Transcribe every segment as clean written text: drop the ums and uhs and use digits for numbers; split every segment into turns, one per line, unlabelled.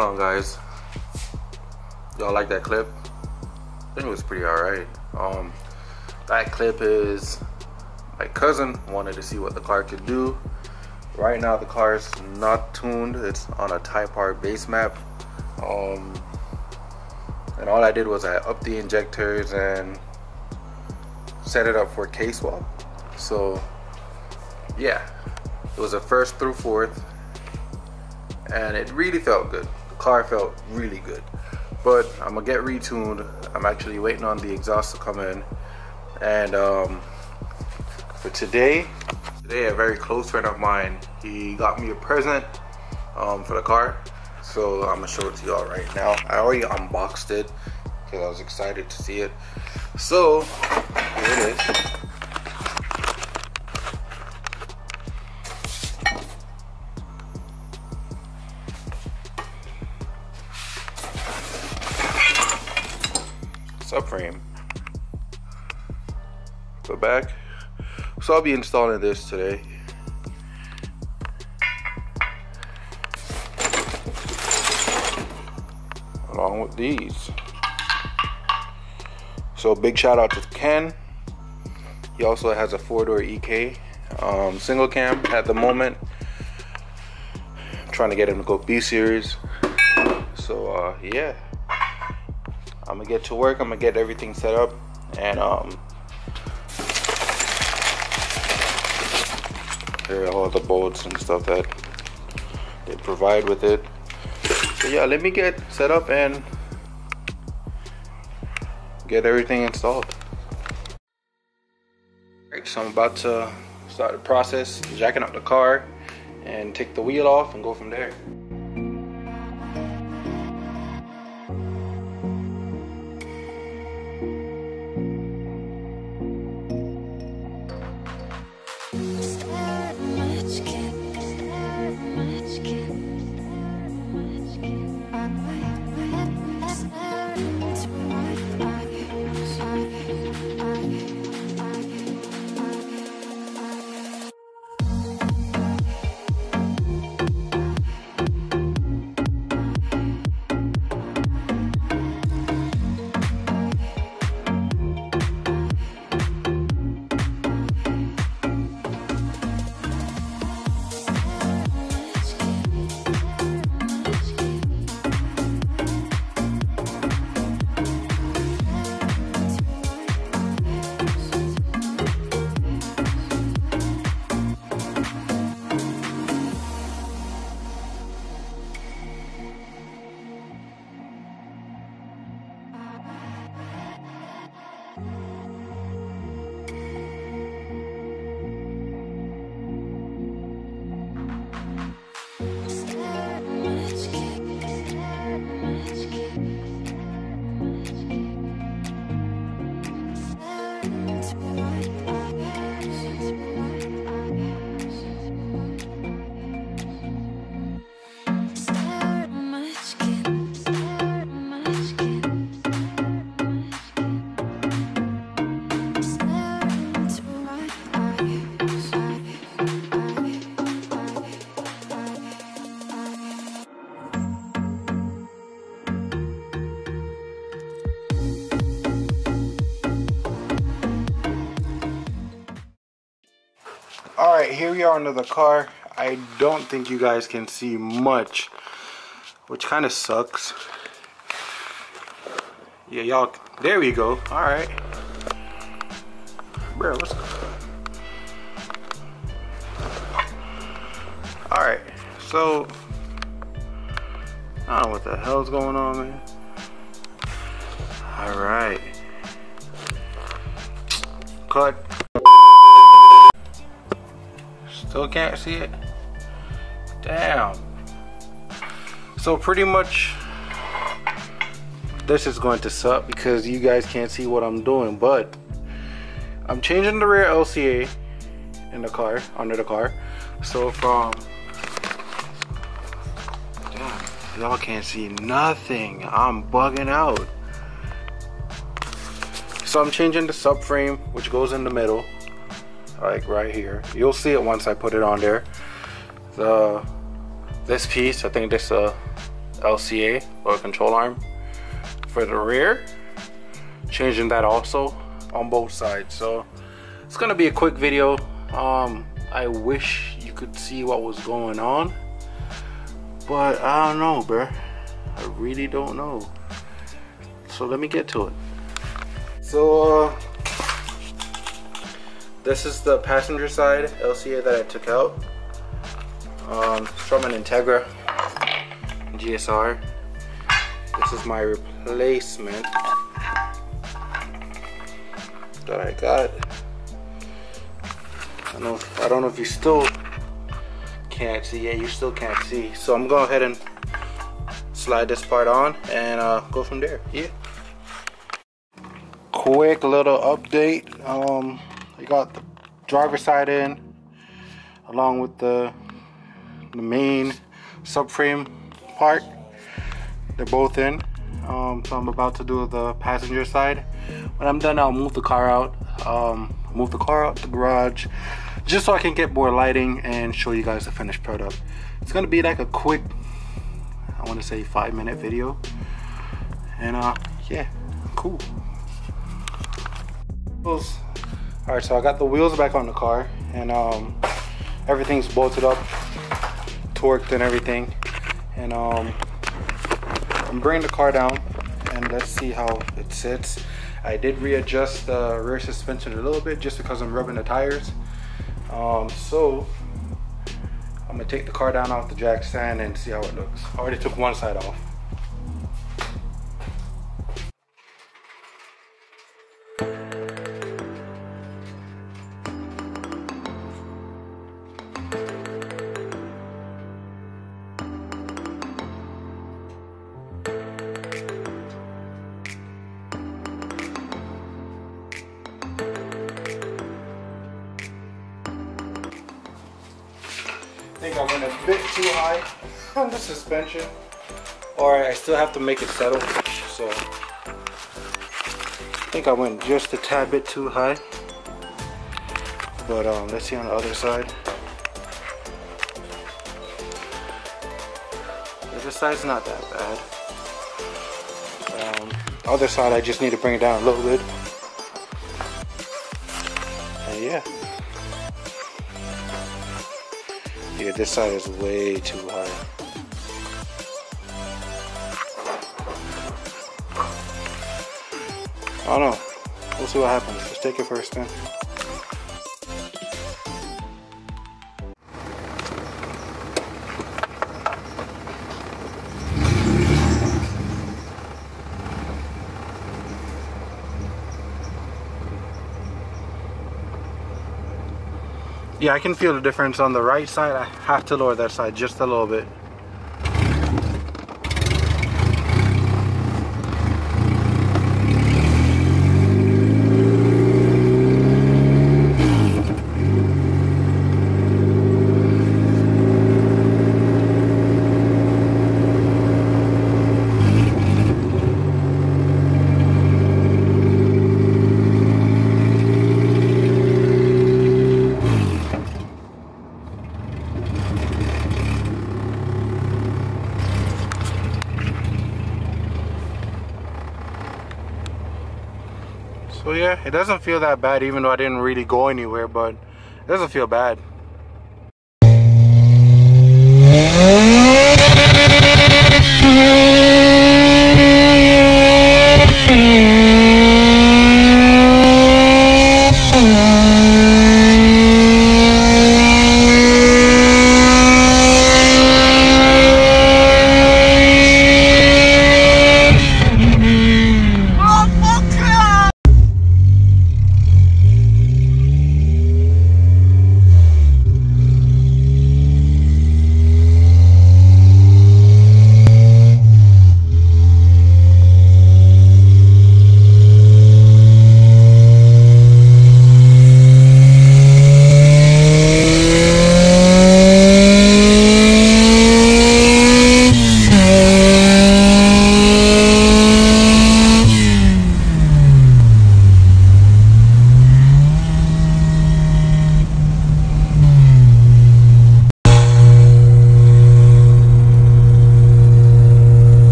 going on, guys? Y'all like that clip? I think it was pretty alright. That clip is my cousin wanted to see what the car could do. Right now the car is not tuned. It's on a Type R base map. And all I did was I upped the injectors and set it up for K-swap. So yeah, it was a first through fourth, and it really felt good. The car felt really good, but I'm gonna get retuned. I'm actually waiting on the exhaust to come in, and for today a very close friend of mine, he got me a present for the car, so I'm gonna show it to y'all right now. I already unboxed it because I was excited to see it. So here it is. Subframe. The back. So I'll be installing this today. Along with these. So big shout out to Ken. He also has a 4-door EK single cam at the moment. I'm trying to get him to go B series. So yeah, I'm gonna get to work. I'm gonna get everything set up, and here are all the bolts and stuff that they provide with it. So yeah, let me get set up and get everything installed. Alright, so I'm about to start the process, jacking up the car and take the wheel off and go from there. Alright, here we are under the car. I don't think you guys can see much, which kind of sucks. Yeah, y'all, there we go. Alright. Bro, let's go. Alright, so I don't know what the hell's going on, man. Alright. Cut. Still can't see it? Damn. So pretty much this is going to suck because you guys can't see what I'm doing, but I'm changing the rear LCA in the car, under the car. So from, damn, y'all can't see nothing. I'm bugging out. So I'm changing the subframe, which goes in the middle, like right here. You'll see it once I put it on there. This piece, I think this LCA or control arm for the rear, changing that also on both sides. So it's gonna be a quick video. I wish you could see what was going on, but I don't know, bruh. I really don't know. So let me get to it. So this is the passenger side LCA that I took out. It's from an Integra GSR. This is my replacement that I got. I don't know if you still can't see. Yeah, you still can't see. So I'm going to go ahead and slide this part on and go from there. Yeah. Quick little update. I got the driver's side in, along with the main subframe part. They're both in. So I'm about to do the passenger side. When I'm done, I'll move the car out. Move the car out the garage, just so I can get more lighting and show you guys the finished product. It's gonna be like a quick, I want to say 5-minute video. And yeah, cool. Alright, so I got the wheels back on the car, and everything's bolted up, torqued and everything. And I'm bringing the car down and let's see how it sits. I did readjust the rear suspension a little bit just because I'm rubbing the tires. So I'm gonna take the car down off the jack stand and see how it looks. I already took one side off. I think I went a bit too high on the suspension, or I still have to make it settle. So I think I went just a tad bit too high. But let's see on the other side. This side's not that bad. Other side, I just need to bring it down a little bit. And yeah. Yeah, this side is way too high. I don't know. We'll see what happens. Let's take it for a spin. Yeah, I can feel the difference on the right side. I have to lower that side just a little bit. So yeah, it doesn't feel that bad, even though I didn't really go anywhere, but it doesn't feel bad.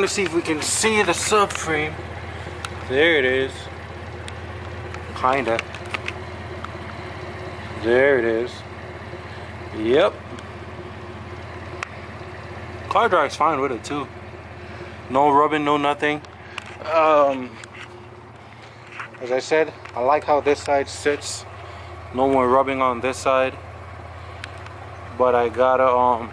to see if we can see the subframe. There it is. Kinda. There it is. Yep. Car drives fine with it too. No rubbing, no nothing. As I said, I like how this side sits. No more rubbing on this side. But I gotta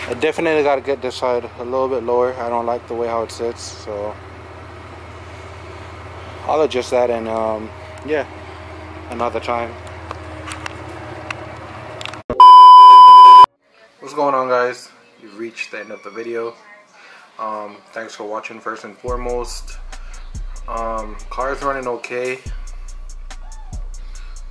I definitely gotta get this side a little bit lower. I don't like the way how it sits, so I'll adjust that and yeah, another time. What's going on, guys? You've reached the end of the video. Thanks for watching first and foremost. Car's running okay.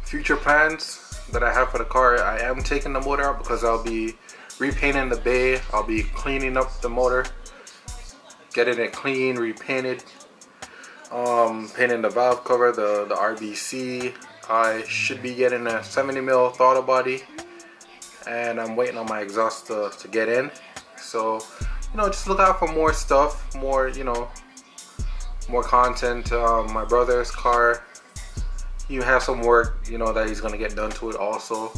Future plans that I have for the car, I am taking the motor out because I'll be repainting the bay. I'll be cleaning up the motor, getting it clean, repainted, painting the valve cover, the RBC. I should be getting a 70mm throttle body, and I'm waiting on my exhaust to get in. So, you know, just look out for more stuff, more, you know, more content. My brother's car, you have some work, you know, that he's gonna get done to it also.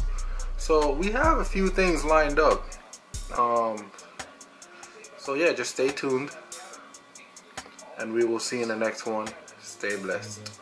So we have a few things lined up. So yeah, just stay tuned, and we will see you in the next one. Stay blessed.